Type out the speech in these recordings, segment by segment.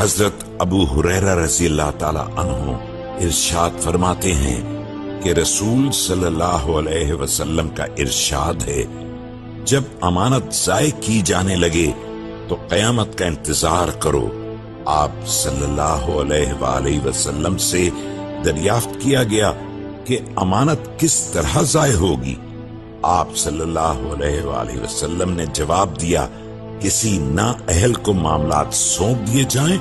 حضرت ابو ہریرہ رضی اللہ تعالی عنہ ارشاد فرماتے ہیں کہ رسول صلی اللہ علیہ وسلم کا ارشاد ہے، جب امانت ضائع کی جانے لگے تو قیامت کا انتظار کرو۔ آپ صلی اللہ علیہ وآلہ وسلم سے دریافت کیا گیا کہ امانت کس طرح ضائع ہوگی؟ آپ صلی اللہ علیہ وآلہ وسلم نے جواب دیا، کسی نااہل کو معاملات سونپ دیے جائیں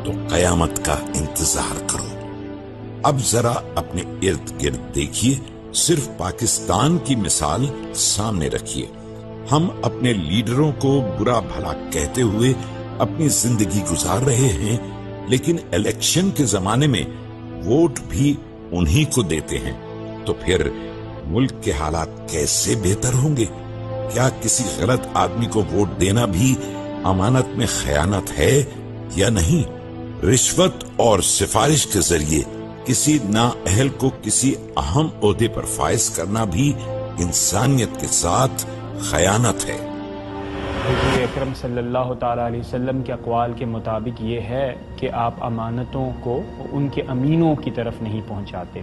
تو قیامت کا انتظار کرو۔ اب ذرا اپنے ارد گرد دیکھیے، صرف پاکستان کی مثال سامنے رکھیے۔ ہم اپنے لیڈروں کو برا بھلا کہتے ہوئے اپنی زندگی گزار رہے ہیں، لیکن الیکشن کے زمانے میں ووٹ بھی انہی کو دیتے ہیں، تو پھر ملک کے حالات کیسے بہتر ہوں گے؟ کیا کسی غلط آدمی کو ووٹ دینا بھی امانت میں خیانت ہے یا نہیں؟ رشوت اور سفارش کے ذریعے کسی نااہل کو کسی اہم عہدے پر فائز کرنا بھی انسانیت کے ساتھ خیانت ہے۔ حضور اکرم صلی اللہ تعالیٰ علیہ وسلم کے اقوال کے مطابق یہ ہے کہ آپ امانتوں کو ان کے امینوں کی طرف نہیں پہنچاتے۔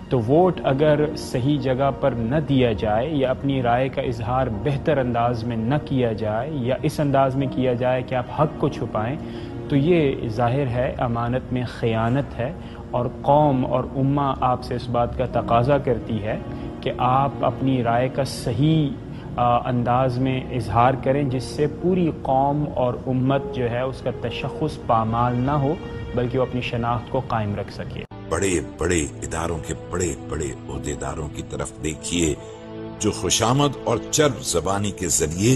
تو ووٹ اگر صحیح جگہ پر نہ دیا جائے یا اپنی رائے کا اظہار بہتر انداز میں نہ کیا جائے یا اس انداز میں کیا جائے کہ آپ حق کو چھپائیں، تو یہ ظاہر ہے امانت میں خیانت ہے، اور قوم اور امہ آپ سے اس بات کا تقاضا کرتی ہے کہ آپ اپنی رائے کا صحیح انداز میں اظہار کریں، جس سے پوری قوم اور امت جو ہے اس کا تشخص پامال نہ ہو، بلکہ وہ اپنی شناخت کو قائم رکھ سکے۔ بڑے بڑے اداروں کے بڑے بڑے عہدیداروں کی طرف دیکھیے، جو خوشامد اور چرب زبانی کے ذریعے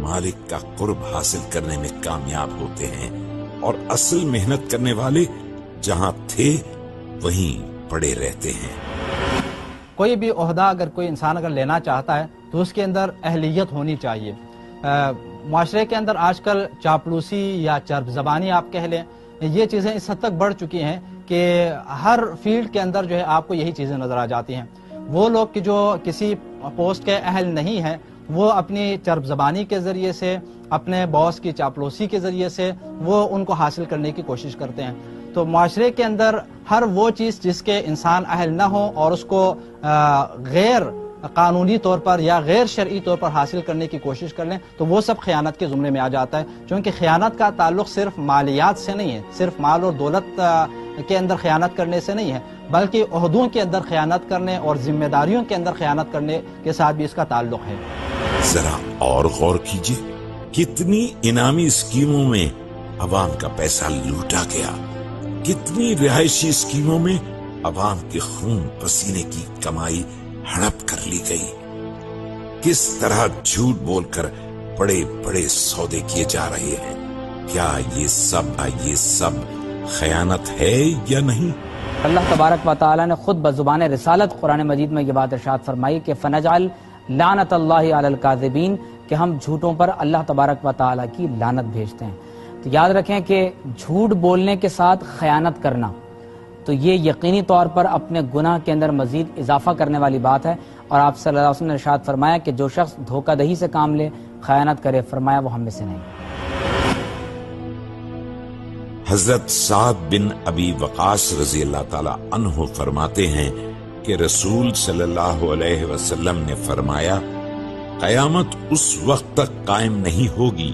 مالک کا قرب حاصل کرنے میں کامیاب ہوتے ہیں، اور اصل محنت کرنے والے جہاں تھے وہیں پڑے رہتے ہیں۔ کوئی بھی عہدہ اگر کوئی انسان اگر لینا چاہتا ہے تو اس کے اندر اہلیت ہونی چاہیے۔ معاشرے کے اندر آج کل چاپلوسی یا چرب زبانی آپ کہہ لیں، یہ چیزیں اس حد تک بڑھ چکی ہیں کہ ہر فیلڈ کے اندر جو ہے آپ کو یہی چیزیں نظر آ جاتی ہیں۔ وہ لوگ کہ جو کسی پوسٹ کے اہل نہیں ہیں، وہ اپنی چرب زبانی کے ذریعے سے، اپنے باس کی چاپلوسی کے ذریعے سے وہ ان کو حاصل کرنے کی کوشش کرتے ہیں۔ تو معاشرے کے اندر ہر وہ چیز جس کے انسان اہل نہ ہو اور اس کو غیر قانونی طور پر یا غیر شرعی طور پر حاصل کرنے کی کوشش کر لیں تو وہ سب خیانت کے زمرے میں آ جاتا ہے، چونکہ خیانت کا تعلق صرف مالیات سے نہیں ہے، صرف مال اور دولت کے اندر خیانت کرنے سے نہیں ہے، بلکہ عہدوں کے اندر خیانت کرنے اور ذمہ داریوں کے اندر خیانت کرنے کے ساتھ بھی اس کا تعلق ہے۔ ذرا اور غور کیجئے، کتنی انعامی اسکیموں میں عوام کا پیسہ لوٹا گیا، کتنی رہائشی اسکیموں میں عوام کے خون پسینے کی کمائی ہڑپ کر لی گئی، کس طرح جھوٹ بول کر بڑے بڑے سودے کیے جا رہے ہیں۔ کیا یہ سب خیانت ہے یا نہیں؟ اللہ تبارک و تعالی نے خود بزبان رسالت قرآن مجید میں یہ بات ارشاد فرمائی کہ فنجعل لعنت اللہ علی الکاذبین، کہ ہم جھوٹوں پر اللہ تبارک و تعالی کی لعنت بھیجتے ہیں۔ تو یاد رکھیں کہ جھوٹ بولنے کے ساتھ خیانت کرنا تو یہ یقینی طور پر اپنے گناہ کے اندر مزید اضافہ کرنے والی بات ہے، اور آپ صلی اللہ علیہ وسلم نے ارشاد فرمایا کہ جو شخص دھوکہ دہی سے کام لے، خیانت کرے، فرمایا وہ ہم میں سے نہیں۔ حضرت سعد بن ابی وقاص رضی اللہ تعالی عنہ فرماتے ہیں کہ رسول صلی اللہ علیہ وسلم نے فرمایا، قیامت اس وقت تک قائم نہیں ہوگی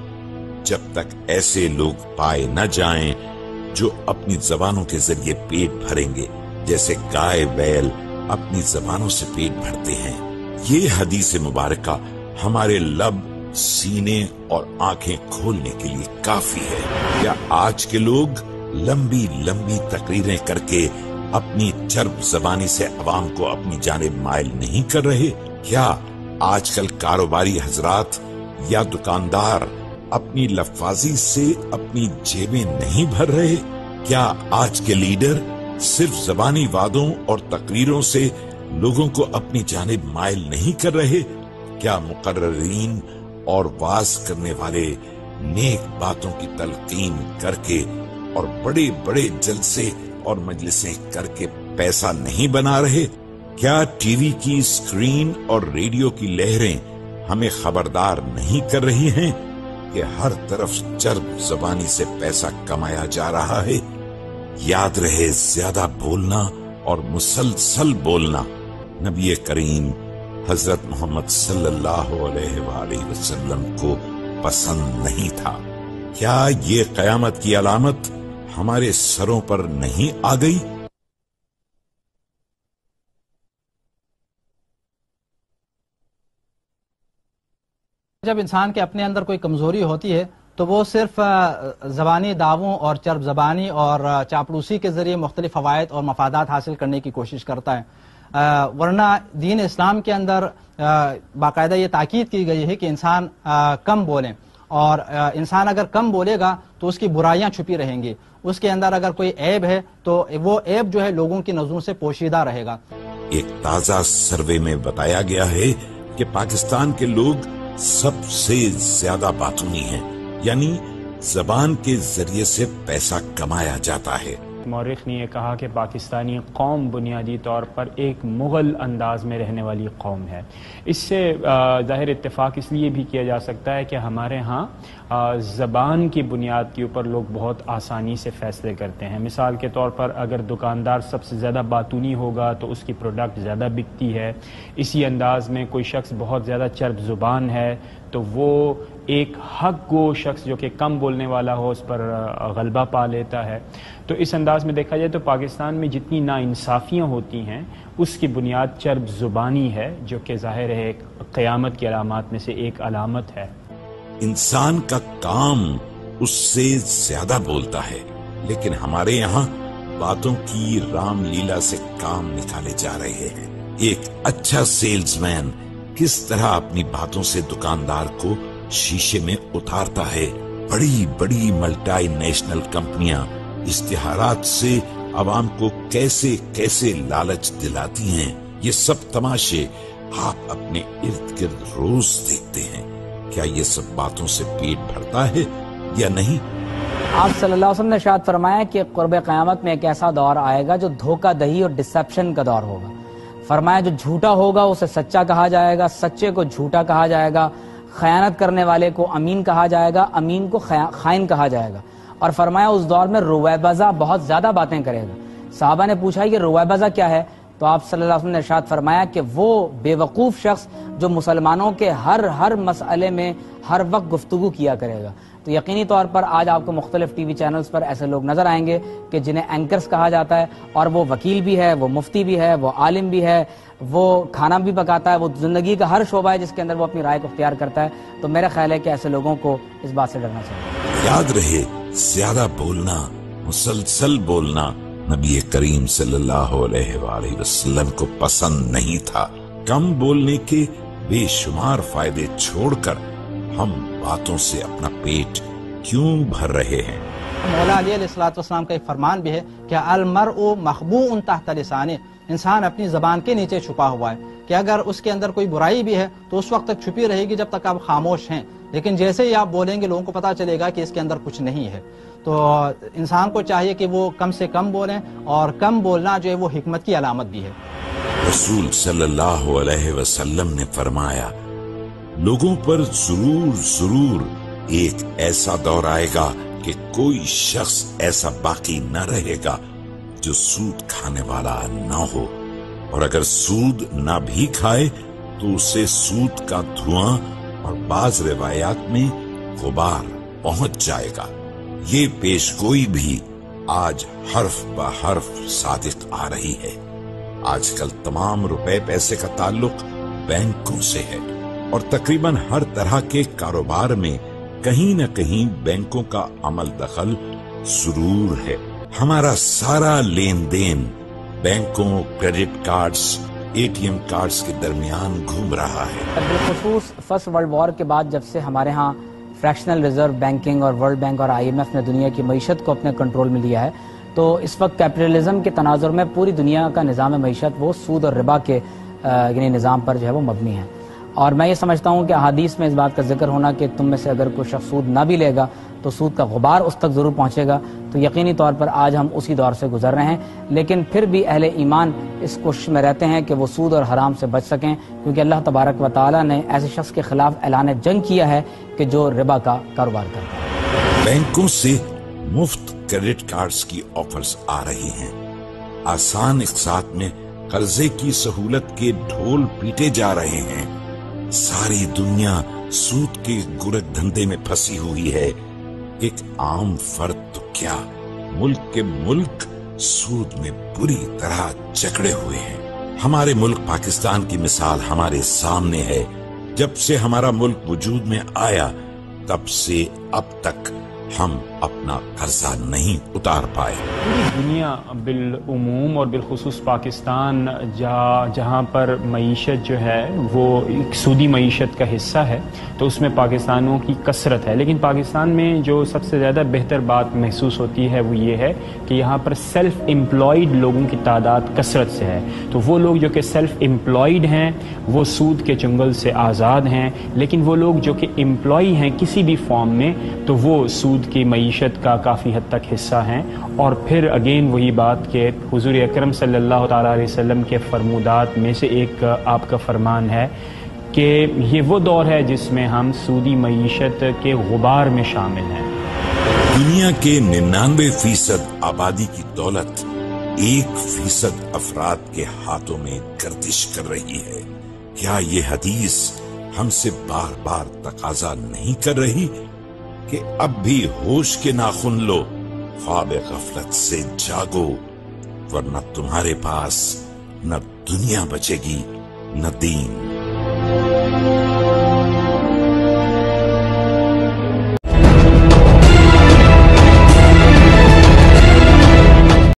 جب تک ایسے لوگ پائے نہ جائیں جو اپنی زبانوں کے ذریعے پیٹ بھریں گے جیسے گائے بیل اپنی زبانوں سے پیٹ بھرتے ہیں۔ یہ حدیث مبارکہ ہمارے لب، سینے اور آنکھیں کھولنے کے لیے کافی ہے۔ کیا آج کے لوگ لمبی لمبی تقریریں کر کے اپنی چرب زبانی سے عوام کو اپنی جانب مائل نہیں کر رہے؟ کیا آج کل کاروباری حضرات یا دکاندار اپنی لفاظی سے اپنی جیبیں نہیں بھر رہے؟ کیا آج کے لیڈر صرف زبانی وعدوں اور تقریروں سے لوگوں کو اپنی جانب مائل نہیں کر رہے؟ کیا مقررین اور واعظ کرنے والے نیک باتوں کی تلقین کر کے اور بڑے بڑے جلسے اور مجلسیں کر کے پیسہ نہیں بنا رہے؟ کیا ٹی وی کی اسکرین اور ریڈیو کی لہریں ہمیں خبردار نہیں کر رہی ہیں کہ ہر طرف چرب زبانی سے پیسہ کمایا جا رہا ہے؟ یاد رہے، زیادہ بولنا اور مسلسل بولنا نبی کریم حضرت محمد صلی اللہ علیہ وآلہ وسلم کو پسند نہیں تھا۔ کیا یہ قیامت کی علامت ہمارے سروں پر نہیں آ گئی؟ جب انسان کے اپنے اندر کوئی کمزوری ہوتی ہے تو وہ صرف زبانی دعووں اور چرب زبانی اور چاپلوسی کے ذریعے مختلف فوائد اور مفادات حاصل کرنے کی کوشش کرتا ہے، ورنہ دین اسلام کے اندر باقاعدہ یہ تاکید کی گئی ہے کہ انسان کم بولیں، اور انسان اگر کم بولے گا تو اس کی برائیاں چھپی رہیں گی، اس کے اندر اگر کوئی عیب ہے تو وہ عیب جو ہے لوگوں کی نظروں سے پوشیدہ رہے گا۔ ایک تازہ سروے میں بتایا گیا ہے کہ پاکستان کے لوگ سب سے زیادہ باتونی ہیں، یعنی زبان کے ذریعے سے پیسہ کمایا جاتا ہے۔ مورخ نے یہ کہا کہ پاکستانی قوم بنیادی طور پر ایک مغل انداز میں رہنے والی قوم ہے۔ اس سے ظاہر اتفاق اس لیے بھی کیا جا سکتا ہے کہ ہمارے ہاں زبان کی بنیاد کے اوپر لوگ بہت آسانی سے فیصلے کرتے ہیں۔ مثال کے طور پر اگر دکاندار سب سے زیادہ باتونی ہوگا تو اس کی پروڈکٹ زیادہ بکتی ہے۔ اسی انداز میں کوئی شخص بہت زیادہ چرب زبان ہے تو وہ ایک حق گو شخص جو کہ کم بولنے والا ہو اس پر غلبہ پا لیتا ہے۔ تو اس انداز میں دیکھا جائے تو پاکستان میں جتنی ناانصافیاں ہوتی ہیں اس کی بنیاد چرب زبانی ہے، جو کہ ظاہر ہے قیامت کی علامات میں سے ایک علامت ہے۔ انسان کا کام اس سے زیادہ بولتا ہے، لیکن ہمارے یہاں باتوں کی رام لیلا سے کام نکالے جا رہے ہیں۔ ایک اچھا سیلز مین کس طرح اپنی باتوں سے دکاندار کو شیشے میں اتارتا ہے، بڑی بڑی ملٹی نیشنل کمپنیاں اشتہارات سے عوام کو کیسے کیسے لالچ دلاتی ہیں، یہ سب تماشے آپ اپنے ارد گرد روز دیکھتے ہیں۔ کیا یہ سب باتوں سے پیٹ بھرتا ہے یا نہیں؟ آپ صلی اللہ علیہ وسلم نے ارشاد فرمایا کہ قرب قیامت میں ایک ایسا دور آئے گا جو دھوکہ دہی اور ڈسیپشن کا دور ہوگا۔ فرمایا جو جھوٹا ہوگا اسے سچا کہا جائے گا، سچے کو جھوٹا کہا جائے گا، خیانت کرنے والے کو امین کہا جائے گا، امین کو خائن کہا جائے گا۔ اور فرمایا اس دور میں رویبضہ بہت زیادہ باتیں کرے گا۔ صحابہ نے پوچھا یہ رویبضہ کیا ہے؟ تو آپ صلی اللہ علیہ وسلم نے ارشاد فرمایا کہ وہ بے وقوف شخص جو مسلمانوں کے ہر مسئلے میں ہر وقت گفتگو کیا کرے گا۔ تو یقینی طور پر آج آپ کو مختلف ٹی وی چینلز پر ایسے لوگ نظر آئیں گے کہ جنہیں اینکرز کہا جاتا ہے، اور وہ وکیل بھی ہے، وہ مفتی بھی ہے، وہ عالم بھی ہے، وہ کھانا بھی پکاتا ہے، وہ زندگی کا ہر شعبہ ہے جس کے اندر وہ اپنی رائے کو اختیار کرتا ہے۔ تو میرا خیال ہے کہ ایسے لوگوں کو اس بات سے ڈرنا چاہیے۔ یاد رہے، زیادہ بولنا، مسلسل بولنا نبی کریم صلی اللہ علیہ وآلہ وسلم کو پسند نہیں تھا۔ کم بولنے کے بے شمار فائدے چھوڑ کر ہم باتوں سے اپنا پیٹ کیوں بھر رہے ہیں؟ مولا علی علیہ السلام کا ایک فرمان بھی ہے کہ المرء مخبوء تحت لسانہ، انسان اپنی زبان کے نیچے چھپا ہوا ہے، کہ اگر اس کے اندر کوئی برائی بھی ہے تو اس وقت تک چھپی رہے گی جب تک آپ خاموش ہیں، لیکن جیسے ہی آپ بولیں گے لوگوں کو پتا چلے گا کہ اس کے اندر کچھ نہیں ہے۔ تو انسان کو چاہیے کہ وہ کم سے کم بولیں، اور کم بولنا جو ہے وہ حکمت کی علامت بھی ہے۔ رسول صلی اللہ علیہ وسلم نے فرمایا لوگوں پر ضرور ایک ایسا دور آئے گا کہ کوئی شخص ایسا باقی نہ رہے گا جو سود کھانے والا نہ ہو، اور اگر سود نہ بھی کھائے تو اسے سود کا دھواں اور بعض روایات میں غبار پہنچ جائے گا۔ یہ پیشگوئی بھی آج حرف بہ حرف صادق آ رہی ہے۔ آج کل تمام روپے پیسے کا تعلق بینکوں سے ہے، اور تقریباً ہر طرح کے کاروبار میں کہیں نہ کہیں بینکوں کا عمل دخل ضرور ہے۔ ہمارا سارا لین دین بینکوں، credit cards, A T M cards کے درمیان گھوم رہا ہے۔ بالخصوص فرسٹ ورلڈ وار کے بعد جب سے ہمارے ہاں فریکشنل ریزرو بینکنگ اور ورلڈ بینک اور IMF نے دنیا کی معیشت کو اپنے کنٹرول میں لیا ہے، تو اس وقت کیپٹلزم کے تناظر میں پوری دنیا کا نظام معیشت وہ سود اور ربا کے یعنی نظام پر جو ہے وہ مبنی ہے۔ اور میں یہ سمجھتا ہوں کہ احادیث میں اس بات کا ذکر ہونا کہ تم میں سے اگر کوئی شخص سود نہ بھی لے گا تو سود کا غبار اس تک ضرور پہنچے گا. تو یقینی طور پر آج ہم اسی دور سے گزر رہے ہیں، لیکن پھر بھی اہل ایمان اس کوشش میں رہتے ہیں کہ وہ سود اور حرام سے بچ سکیں، کیونکہ اللہ تبارک و تعالیٰ نے ایسے شخص کے خلاف اعلان جنگ کیا ہے کہ جو ربا کا کاروبار کرتا ہے. بینکوں سے مفت کریڈٹ کارڈز کی آفرز آ رہی ہیں، آسان اقساط میں قرضے کی سہولت کے ڈھول پیٹے جا رہے ہیں. ساری دنیا سود کے گرگ دھندے میں پھنسی ہوئی ہے. ایک عام فرد تو کیا، ملک کے ملک سود میں بری طرح جکڑے ہوئے ہیں. ہمارے ملک پاکستان کی مثال ہمارے سامنے ہے. جب سے ہمارا ملک وجود میں آیا تب سے اب تک ہم اپنا قرضہ نہیں اتار پائے. پوری دنیا بالعموم اور بالخصوص پاکستان جہاں پر معیشت جو ہے وہ ایک سودی معیشت کا حصہ ہے، تو اس میں پاکستانوں کی کثرت ہے. لیکن پاکستان میں جو سب سے زیادہ بہتر بات محسوس ہوتی ہے وہ یہ ہے کہ یہاں پر سیلف امپلائیڈ لوگوں کی تعداد کثرت سے ہے. تو وہ لوگ جو کہ سیلف امپلائیڈ ہیں وہ سود کے چنگل سے آزاد ہیں، لیکن وہ لوگ جو کہ امپلائی ہیں کسی بھی فارم میں تو وہ سود کی معیشت کا کافی حد تک حصہ ہیں. اور پھر اگین وہی بات کہ حضور اکرم صلی اللہ تعالیٰ علیہ وسلم کے فرمودات میں سے ایک آپ کا فرمان ہے کہ یہ وہ دور ہے جس میں ہم سودی معیشت کے غبار میں شامل ہیں. دنیا کے 99% آبادی کی دولت 1% افراد کے ہاتھوں میں گردش کر رہی ہے. کیا یہ حدیث ہم سے بار بار تقاضا نہیں کر رہی کہ اب بھی ہوش کے ناخن لو، خواب غفلت سے جاگو، ورنہ تمہارے پاس نہ دنیا بچے گی نہ دین.